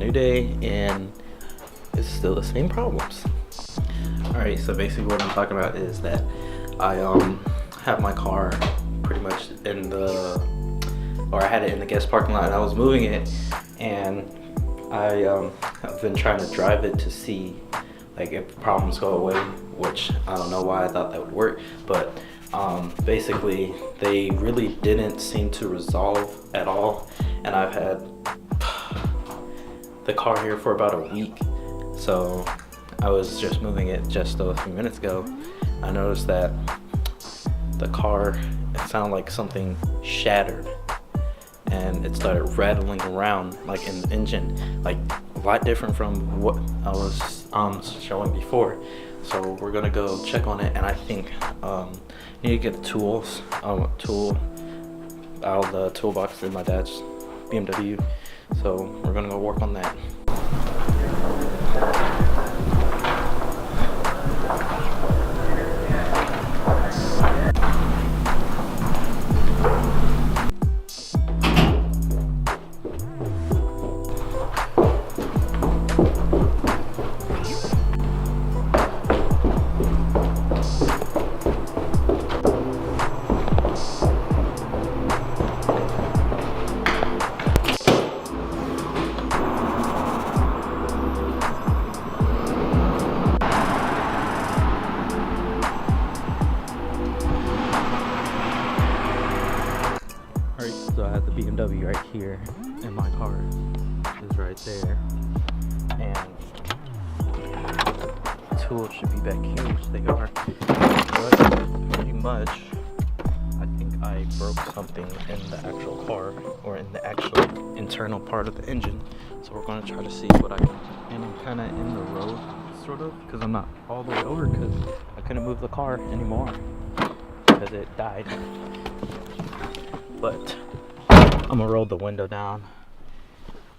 new day, and it's still the same problems. Alright, so basically what I'm talking about is that I have my car pretty much I had it in the guest parking lot, and I was moving it, and I've been trying to drive it to see like if problems go away, which I don't know why I thought that would work, but basically they really didn't seem to resolve at all, and I've had the car here for about a week. So I was just moving it just a few minutes ago. I noticed that the car, it sounded like something shattered, and it started rattling around like in the engine, like a lot different from what I was showing before. So we're gonna go check on it, and I think need to get the tools, tool out of the toolbox in my dad's BMW. So we're gonna go work on that. So I have the BMW right here, and my car is right there, and the tools should be back here, which they are. But pretty much, I think I broke something in the actual car, or in the actual internal part of the engine. So we're going to try to see what I can. And I'm kind of in the road, sort of, because I'm not all the way over, because I couldn't move the car anymore because it died. But I'm gonna roll the window down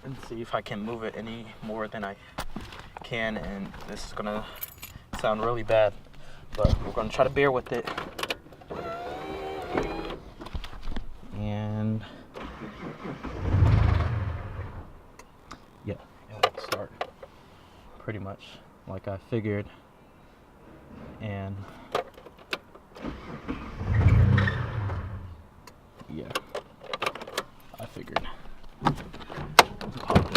and see if I can move it any more than I can, and this is gonna sound really bad, but we're gonna try to bear with it. And yeah, it will start pretty much like I figured. And yeah, I figured.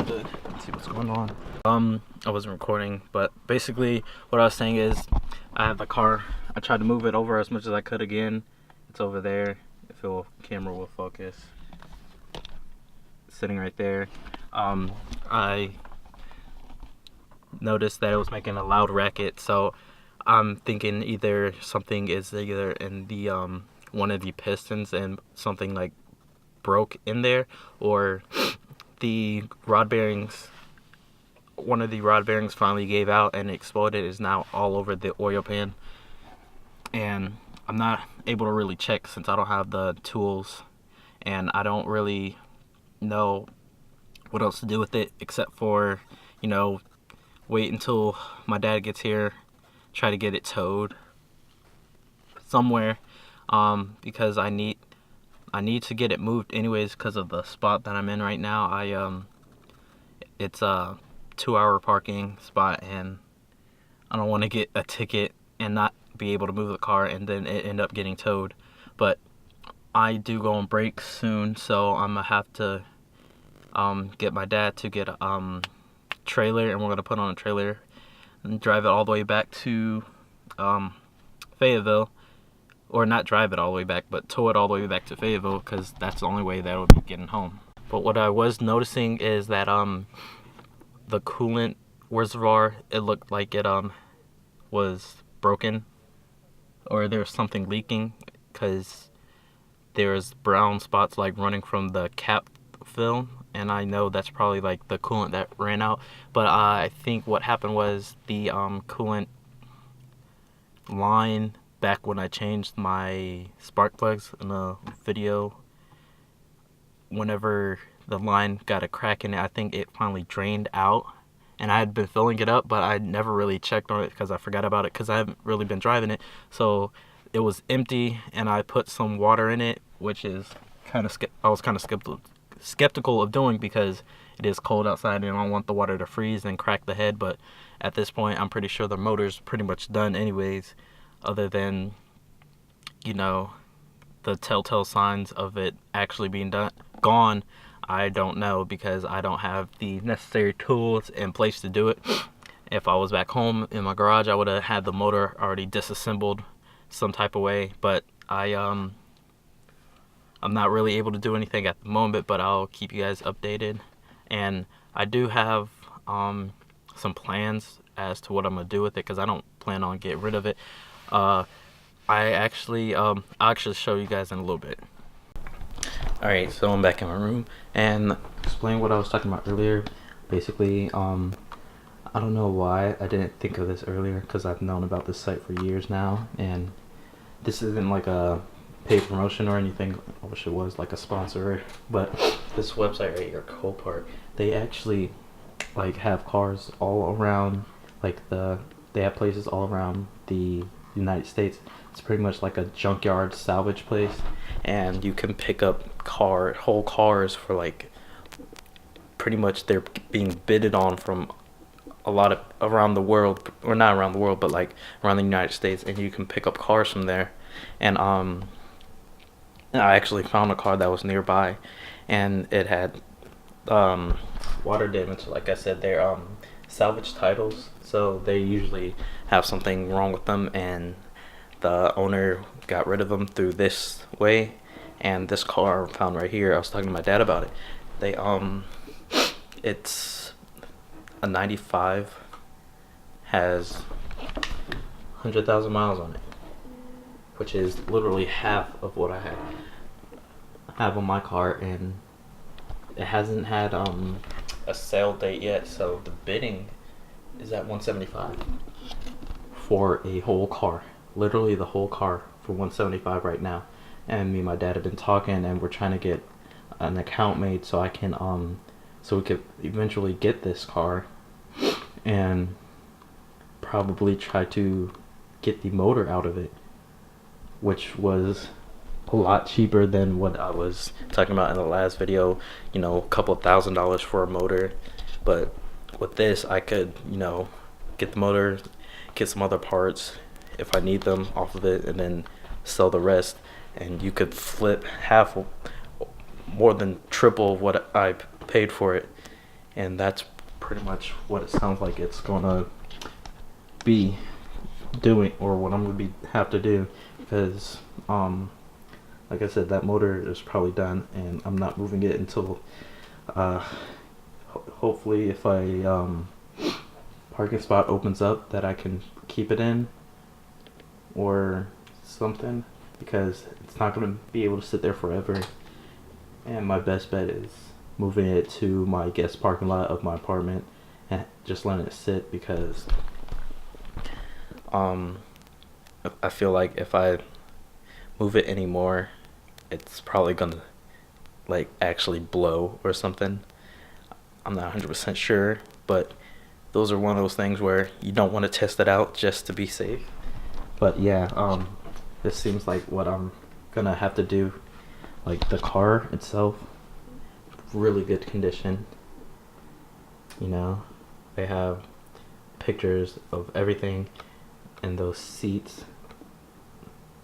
Good. Let's see what's going on. I wasn't recording, but basically what I was saying is I have the car. I tried to move it over as much as I could again. It's over there. If the camera will focus. It's sitting right there. I noticed that it was making a loud racket, so I'm thinking either something is either in the one of the pistons and something like broke in there, or the rod bearings, one of the rod bearings finally gave out and exploded. Is now all over the oil pan, and I'm not able to really check since I don't have the tools, and I don't really know what else to do with it except for, you know, wait until my dad gets here, try to get it towed somewhere, because I need to get it moved anyways because of the spot that I'm in right now. It's a 2-hour parking spot, and I don't want to get a ticket and not be able to move the car and then it end up getting towed. But I do go on break soon, so I'm gonna have to get my dad to get a trailer, and we're gonna put on a trailer and drive it all the way back to Fayetteville. Or not drive it all the way back, but tow it all the way back to Fayetteville, because that's the only way that will be getting home. But what I was noticing is that the coolant reservoir, it looked like it was broken, or there was something leaking, because there's brown spots like running from the cap film, and I know that's probably like the coolant that ran out. But I think what happened was the coolant line, back when I changed my spark plugs in the video, whenever the line got a crack in it, I think it finally drained out, and I had been filling it up, but I never really checked on it because I forgot about it because I haven't really been driving it. So it was empty, and I put some water in it, which is I was kind of skeptical of doing, because it is cold outside and I don't want the water to freeze and crack the head. But at this point, I'm pretty sure the motor's pretty much done anyways, other than, you know, the telltale signs of it actually being gone. I don't know, because I don't have the necessary tools in place to do it. If I was back home in my garage, I would have had the motor already disassembled some type of way, but I'm not really able to do anything at the moment, but I'll keep you guys updated. And I do have some plans as to what I'm gonna do with it, because I don't plan on getting rid of it. I'll actually show you guys in a little bit. Alright, so I'm back in my room and explain what I was talking about earlier. Basically, I don't know why I didn't think of this earlier, because I've known about this site for years now, and this isn't like a paid promotion or anything. I wish it was like a sponsor, but this website right here, Copart, they actually like have cars all around, like they have places all around the United States. It's pretty much like a junkyard salvage place, and you can pick up whole cars for like, pretty much they're being bidded on from a lot of around the world, or not around the world, but like around the United States, and you can pick up cars from there. And I actually found a car that was nearby, and it had water damage. Like I said, they're salvage titles, so they usually have something wrong with them, and the owner got rid of them through this way. And this car found right here, I was talking to my dad about it. It's a 95, has 100,000 miles on it, which is literally half of what I have on my car, and it hasn't had a sale date yet, so the bidding is at 175 for a whole car, literally the whole car, for 175 right now. And me and my dad have been talking, and we're trying to get an account made so I can so we could eventually get this car and probably try to get the motor out of it, which was a lot cheaper than what I was talking about in the last video, you know, a couple of $1,000s for a motor. But with this, I could, you know, get the motor, get some other parts if I need them off of it, and then sell the rest. And you could flip half, more than triple what I paid for it. And that's pretty much what it sounds like it's gonna be doing, or what I'm gonna have to do, because like I said, that motor is probably done, and I'm not moving it until hopefully if parking spot opens up that I can keep it in or something, because it's not going to be able to sit there forever. And my best bet is moving it to my guest parking lot of my apartment and just letting it sit, because I feel like if I move it anymore, it's probably gonna like actually blow or something. I'm not 100% sure, but those are one of those things where you don't want to test it out just to be safe. But yeah, this seems like what I'm gonna have to do. Like the car itself, really good condition. You know, they have pictures of everything, and those seats.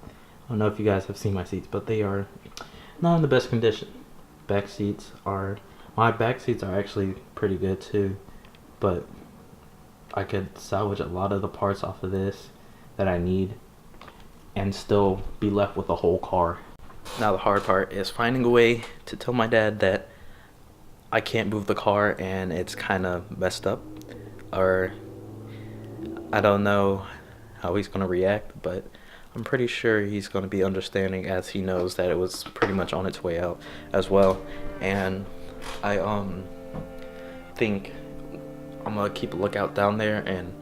I don't know if you guys have seen my seats, but they are not in the best condition. My back seats are actually pretty good too, but I could salvage a lot of the parts off of this that I need and still be left with a whole car. Now the hard part is finding a way to tell my dad that I can't move the car and it's kind of messed up, or I don't know how he's going to react, but I'm pretty sure he's going to be understanding, as he knows that it was pretty much on its way out as well. And I think I'm going to keep a lookout down there, and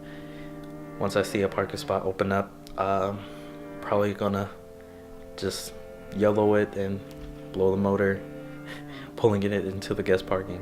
once I see a parking spot open up, probably going to just yellow it and blow the motor, pulling it into the guest parking.